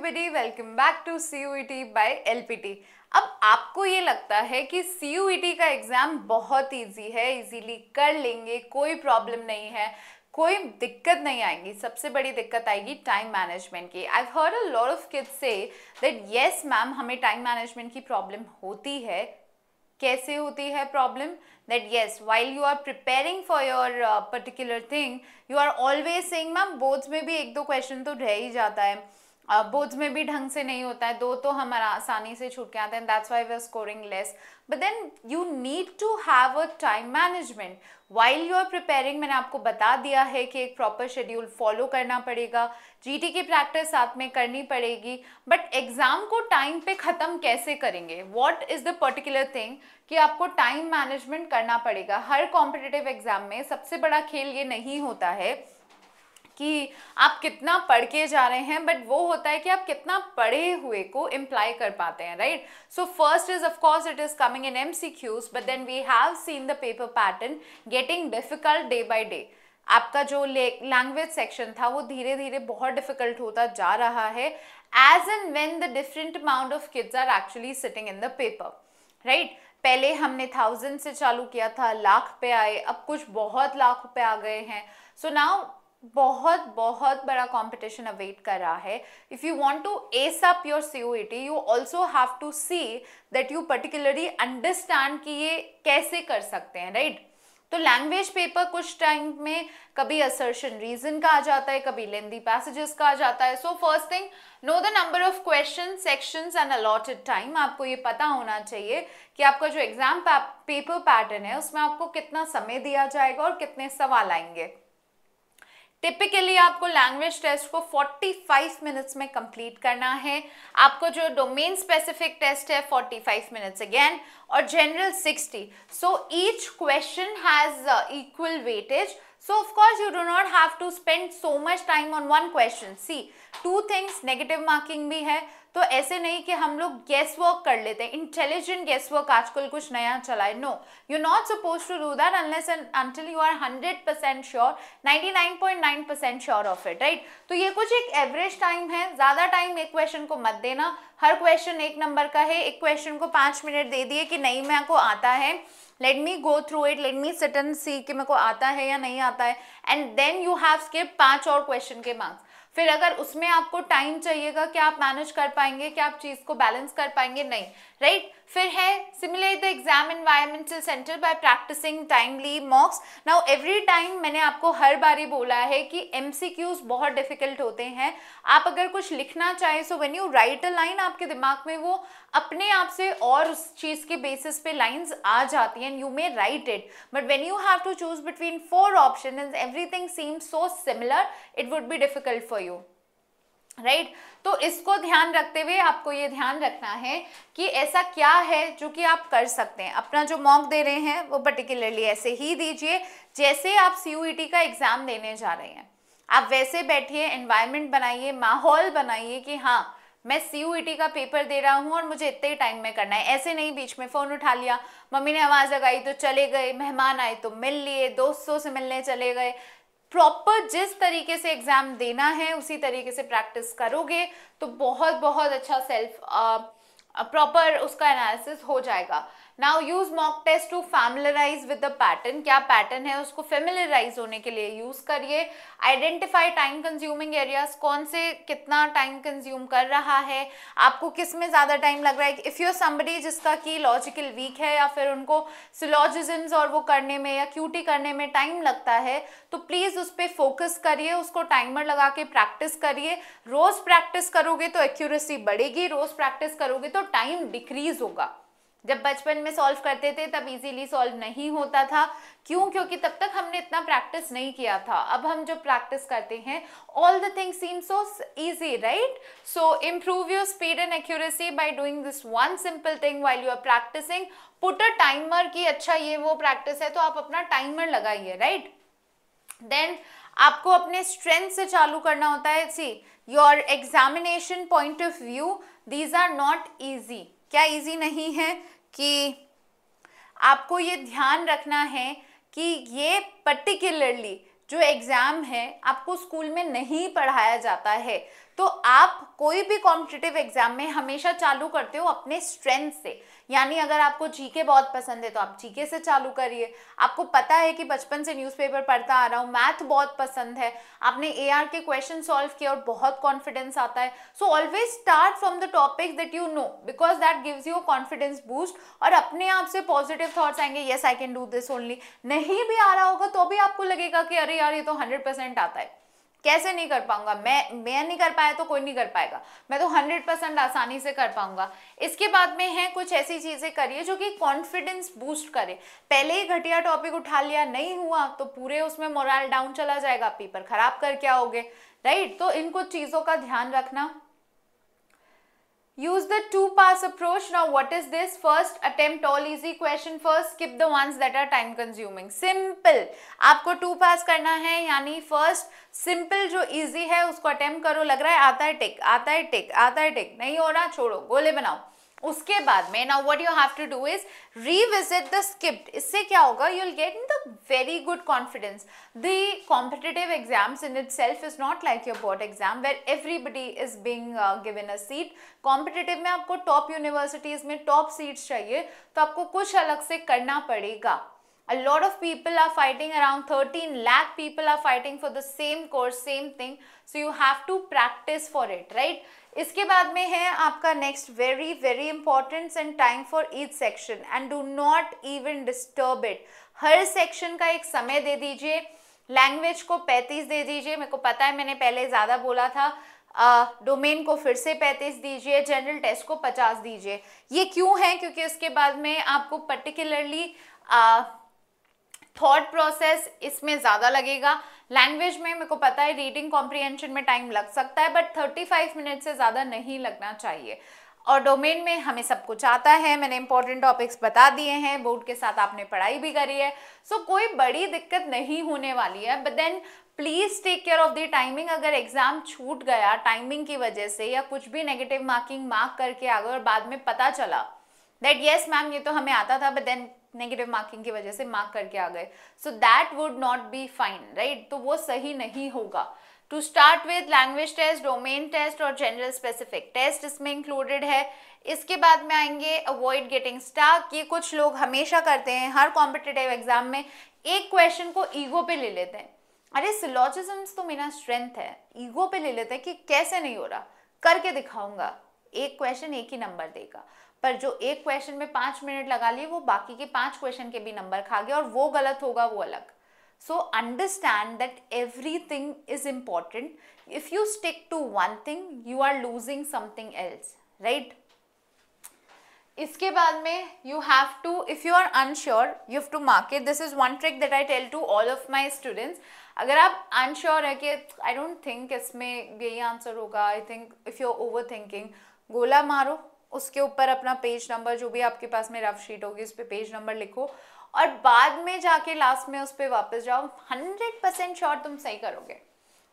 everybody, welcome back to CUET by LPT। अब आपको ये लगता है कि CUET का एग्जाम बहुत इजी है, इजीली कर लेंगे, कोई प्रॉब्लम नहीं है, कोई दिक्कत नहीं आएगी। सबसे बड़ी दिक्कत आएगी टाइम मैनेजमेंट की। I heard a lot of kids say that yes ma'am, हमें टाइम मैनेजमेंट की प्रॉब्लम होती है। कैसे होती है problem? that yes, while you are preparing for your particular thing, you are always saying ma'am boards में भी एक दो क्वेश्चन तो रह ही जाता है, बोर्ड्स में भी ढंग से नहीं होता है, दो तो हम आसानी से छूट के आते हैं, that's why we are scoring less. But then you need to have a time management while you are preparing. मैंने आपको बता दिया है कि एक प्रॉपर शेड्यूल फॉलो करना पड़ेगा, जीटी की प्रैक्टिस साथ में करनी पड़ेगी, बट एग्जाम को टाइम पे ख़त्म कैसे करेंगे? What is the particular thing कि आपको टाइम मैनेजमेंट करना पड़ेगा। हर कॉम्पिटिटिव एग्जाम में सबसे बड़ा खेल ये नहीं होता है कि आप कितना पढ़ के जा रहे हैं, बट वो होता है कि आप कितना पढ़े हुए को इम्प्लाई कर पाते हैं, right? So first is of course it is coming in MCQs, but then we have seen the paper pattern getting difficult day by day. आपका जो लैंग्वेज सेक्शन था वो धीरे धीरे बहुत डिफिकल्ट होता जा रहा है as and when the different amount of kids are actually sitting in the paper, right? पहले हमने 1000 से चालू किया था, लाख पे आए, अब कुछ बहुत लाख पे आ गए हैं। सो नाउ बहुत बहुत बड़ा कंपटीशन अवेट कर रहा है। If you want to ace up your CUET, you also have to see that you particularly understand कि ये कैसे कर सकते हैं, राइट? तो लैंग्वेज पेपर कुछ टाइम में कभी असर्शन रीजन का आ जाता है, कभी लेंदी पैसेजेस का आ जाता है। So first thing, know the number of question, sections and allotted time. आपको ये पता होना चाहिए कि आपका जो एग्जाम पेपर पैटर्न है उसमें आपको कितना समय दिया जाएगा और कितने सवाल आएंगे। टिपिकली आपको लैंग्वेज टेस्ट को 45 मिनट्स में कंप्लीट करना है। आपको जो डोमेन स्पेसिफिक टेस्ट है 45 मिनट्स अगेन, और general 60। So each question has equal weightage, so of course you do not have to spend so much time on one question. See, two things, negative marking भी है, तो ऐसे नहीं कि हम लोग गेस वर्क कर लेते हैं। इंटेलिजेंट गेस वर्क आजकल कुछ नया चला है। No, you not suppose to do that unless and until you are 100% sure, 99.9% sure of it, right? तो ये कुछ एक एवरेज टाइम है, ज़्यादा टाइम एक क्वेश्चन को मत देना। हर क्वेश्चन एक नंबर का है, एक क्वेश्चन को 5 मिनट दे दिए कि नहीं मेरे को आता है, let me go through it, let me sit and see कि मेरे को आता है या नहीं आता है, and then you have skip 5 और क्वेश्चन के मार्क्स। फिर अगर उसमें आपको टाइम चाहिएगा, क्या आप मैनेज कर पाएंगे, क्या आप चीज़ को बैलेंस कर पाएंगे? नहीं, राइट? फिर है simulate the exam environmental centre by practising timely mocks. Now every time मैंने आपको हर बारी बोला है कि MCQs बहुत डिफिकल्ट होते हैं। आप अगर कुछ लिखना चाहें, so when you right a line, आपके दिमाग में वो अपने आप से और उस चीज़ के बेसिस पे लाइंस आ जाती हैं, you may write it, but when you have to choose between 4 option and everything seems so similar, it would be difficult for you, right? तो इसको ध्यान रखते हुए आपको ये ध्यान रखना है कि ऐसा क्या है जो कि आप कर सकते हैं। अपना जो मॉक दे रहे हैं वो पर्टिकुलरली ऐसे ही दीजिए जैसे आप CUET का एग्जाम देने जा रहे हैं। आप वैसे बैठिए, एनवायरनमेंट बनाइए, माहौल बनाइए कि हाँ मैं CUET का पेपर दे रहा हूँ और मुझे इतने टाइम में करना है। ऐसे नहीं बीच में फ़ोन उठा लिया, मम्मी ने आवाज़ लगाई तो चले गए, मेहमान आए तो मिल लिए, दोस्तों से मिलने चले गए। प्रॉपर जिस तरीके से एग्जाम देना है उसी तरीके से प्रैक्टिस करोगे तो बहुत बहुत अच्छा सेल्फ प्रॉपर उसका एनालिसिस हो जाएगा। Now use mock test to familiarize with the pattern. क्या पैटर्न है उसको फेमिलराइज होने के लिए यूज करिए। आइडेंटिफाई टाइम कंज्यूमिंग एरियाज, कौन से कितना टाइम कंज्यूम कर रहा है, आपको किस में ज़्यादा टाइम लग रहा है। इफ़ यू समबडी जिसका की लॉजिकल वीक है या फिर उनको सिलॉजिज्म्स और वो करने में या QT करने में टाइम लगता है, तो प्लीज़ उस पर फोकस करिए, उसको टाइमर लगा के प्रैक्टिस करिए। रोज़ प्रैक्टिस करोगे तो एक्यूरेसी बढ़ेगी, रोज़ प्रैक्टिस करोगे तो टाइम डिक्रीज होगा। जब बचपन में सॉल्व करते थे तब इजीली सॉल्व नहीं होता था, क्यों? क्योंकि तब तक हमने इतना प्रैक्टिस नहीं किया था। अब हम जो प्रैक्टिस करते हैं, all the things seem so easy, right? So improve your speed and accuracy by doing this one simple thing while you are practising. Put a timer कि अच्छा ये वो प्रैक्टिस है तो आप अपना टाइमर लगाइए, राइट? देन आपको अपने स्ट्रेंथ से चालू करना होता है। See your examination point of view, these are not easy. क्या इजी नहीं है कि आपको ये ध्यान रखना है कि ये पर्टिकुलरली जो एग्ज़ाम है आपको स्कूल में नहीं पढ़ाया जाता है। तो आप कोई भी कॉम्पिटिटिव एग्जाम में हमेशा चालू करते हो अपने स्ट्रेंथ से, यानी अगर आपको जीके बहुत पसंद है तो आप जीके से चालू करिए। आपको पता है कि बचपन से न्यूज़पेपर पढ़ता आ रहा हूँ, मैथ बहुत पसंद है, आपने एआर के क्वेश्चन सॉल्व किया और बहुत कॉन्फिडेंस आता है, so always start from the topic that you know, because that gives you confidence boost, और अपने आप से पॉजिटिव थॉट्स आएंगे, yes I can do this only. नहीं भी आ रहा होगा तो भी आपको लगेगा कि अरे यार ये तो 100% आता है, कैसे नहीं कर पाऊंगा, मैं नहीं कर पाया तो कोई नहीं कर पाएगा, मैं तो 100% आसानी से कर पाऊंगा। इसके बाद में है कुछ ऐसी चीजें करिए जो कि कॉन्फिडेंस बूस्ट करे। पहले ही घटिया टॉपिक उठा लिया, नहीं हुआ तो पूरे उसमें मोरल डाउन चला जाएगा, पेपर खराब करके आओगे, राइट। तो इन कुछ चीजों का ध्यान रखना। Use the two-pass approach. Now what is this? First attempt all easy question first, skip the ones that are time consuming. Simple, आपको two pass करना है, यानी first simple जो easy है उसको attempt करो, लग रहा है आता है टिक, आता है टिक, आता है टिक, नहीं हो रहा छोड़ो, गोले बनाओ। उसके बाद में now what you have to do is revisit the skipped. इससे क्या होगा, you'll get the very good confidence. The competitive exams in itself is not like your board exam where everybody is being given a seat. Competitive में आपको top universities में top seats चाहिए, तो आपको कुछ अलग से करना पड़ेगा। A lot of people are fighting, around 13 lakh people are fighting for the same course, same thing, so you have to practice for it, right? इसके बाद में है आपका next very very important and time for each section and do not even disturb it. Her section का एक समय दे दीजिए। Language को 35 दे दीजिए, मेरे को पता है मैंने पहले ज़्यादा बोला था। डोमेन को फिर से 35 दीजिए, जनरल टेस्ट को 50 दीजिए। ये क्यों है, क्योंकि उसके बाद में आपको पर्टिकुलरली थॉट प्रोसेस इसमें ज़्यादा लगेगा। लैंग्वेज में मेरे को पता है रीडिंग कॉम्प्रिहेंशन में टाइम लग सकता है, बट 35 मिनट से ज़्यादा नहीं लगना चाहिए। और डोमेन में हमें सब कुछ आता है, मैंने इंपॉर्टेंट टॉपिक्स बता दिए हैं, बोर्ड के साथ आपने पढ़ाई भी करी है, सो कोई बड़ी दिक्कत नहीं होने वाली है। But then please take care of the timing. अगर एग्जाम छूट गया टाइमिंग की वजह से या कुछ भी नेगेटिव मार्किंग मार्क करके आ गए और बाद में पता चला दैट यस मैम ये तो हमें आता था, बट देन नेगेटिव मार्किंग की वजह से मार्क करके आ गए, so that would not be fine, right. तो वो सही नहीं होगा। To start with language test, domain test और जनरल स्पेसिफिक टेस्ट इसमें इंक्लूडेड है। इसके बाद में आएंगे अवॉइड गेटिंग स्टक। ये कुछ लोग हमेशा करते हैं हर कॉम्पिटिटिव एग्जाम में, एक क्वेश्चन को ईगो पे ले लेते हैं। अरे सिलॉजिज्म्स तो मेरा स्ट्रेंथ है, ईगो पे ले लेते हैं कि कैसे नहीं हो रहा, करके दिखाऊंगा, एक क्वेश्चन एक ही नंबर देगा। पर जो एक क्वेश्चन में 5 मिनट लगा लिए वो बाकी के 5 क्वेश्चन के भी नंबर खा गया, और वो गलत होगा वो अलग। So understand that everything is important. If you stick to one thing you are losing something else, right. इसके बाद में you have to, if you are unsure you have to mark it. This is one trick that I tell to all of my students. अगर आप unsure है कि I don't think इसमें यही answer होगा, I think if you are overthinking, गोला मारो, उसके ऊपर अपना पेज नंबर जो भी आपके पास में रफ शीट होगी उस पर पेज नंबर लिखो, और बाद में जाके लास्ट में उस पर वापस जाओ। 100% श्योर तुम सही करोगे।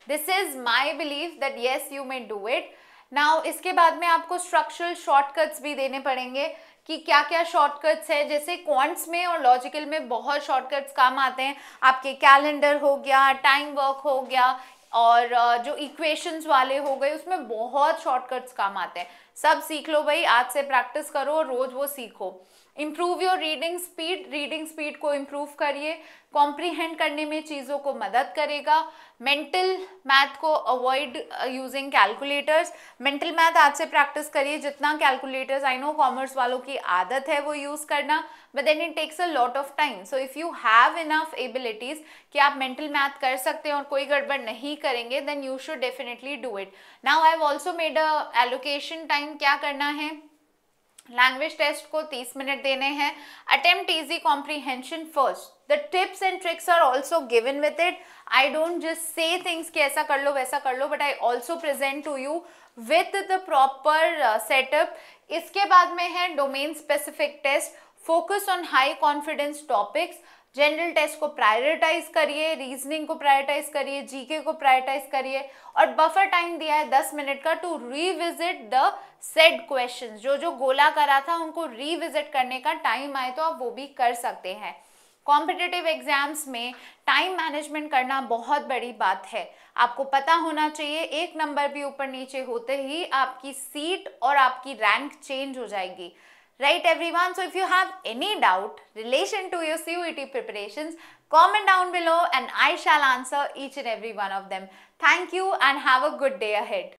This is my believe that yes you may do it. Now इसके बाद में आपको स्ट्रक्चरल शॉर्टकट्स भी देने पड़ेंगे कि क्या क्या शॉर्टकट्स है। जैसे क्वांट्स में और लॉजिकल में बहुत शॉर्टकट्स काम आते हैं, आपके कैलेंडर हो गया, टाइम वर्क हो गया, और जो इक्वेशंस वाले हो गए उसमें बहुत शॉर्टकट्स काम आते हैं। सब सीख लो भाई, आज से प्रैक्टिस करो और रोज वो सीखो। इम्प्रूव योर रीडिंग स्पीड को इम्प्रूव करिए, कॉम्प्रीहेंड करने में चीज़ों को मदद करेगा। मेंटल मैथ को avoid using calculators. Mental math आज से प्रैक्टिस करिए जितना कैलकुलेटर्स, आई नो कॉमर्स वालों की आदत है वो यूज़ करना, but then it takes a lot of time. So if you have enough abilities कि आप मेंटल मैथ कर सकते हैं और कोई गड़बड़ नहीं करेंगे, then you should definitely do it. Now I have also made a allocation time. क्या करना है, लैंग्वेज टेस्ट को 30 मिनट देने हैं। Attempt easy comprehension first. The tips and tricks are also given with it. I don't just say things कि ऐसा कर लो वैसा कर लो, but I also present to you with the proper setup. इसके बाद में है domain specific test. Focus on high confidence topics. General test को प्रायोरिटाइज करिए, रीजनिंग को प्रायोरिटाइज करिए, जीके को प्रायोरिटाइज करिए, और बफर टाइम दिया है 10 मिनट का to revisit the said questions. जो जो गोला करा था उनको रीविजिट करने का टाइम आए तो आप वो भी कर सकते हैं। कॉम्पिटिटिव एग्जाम्स में टाइम मैनेजमेंट करना बहुत बड़ी बात है। आपको पता होना चाहिए एक नंबर भी ऊपर नीचे होते ही आपकी सीट और आपकी रैंक चेंज हो जाएगी। Right everyone, so if you have any doubt relation to your CUET preparations, comment down below and I shall answer each and every one of them. Thank you and have a good day ahead.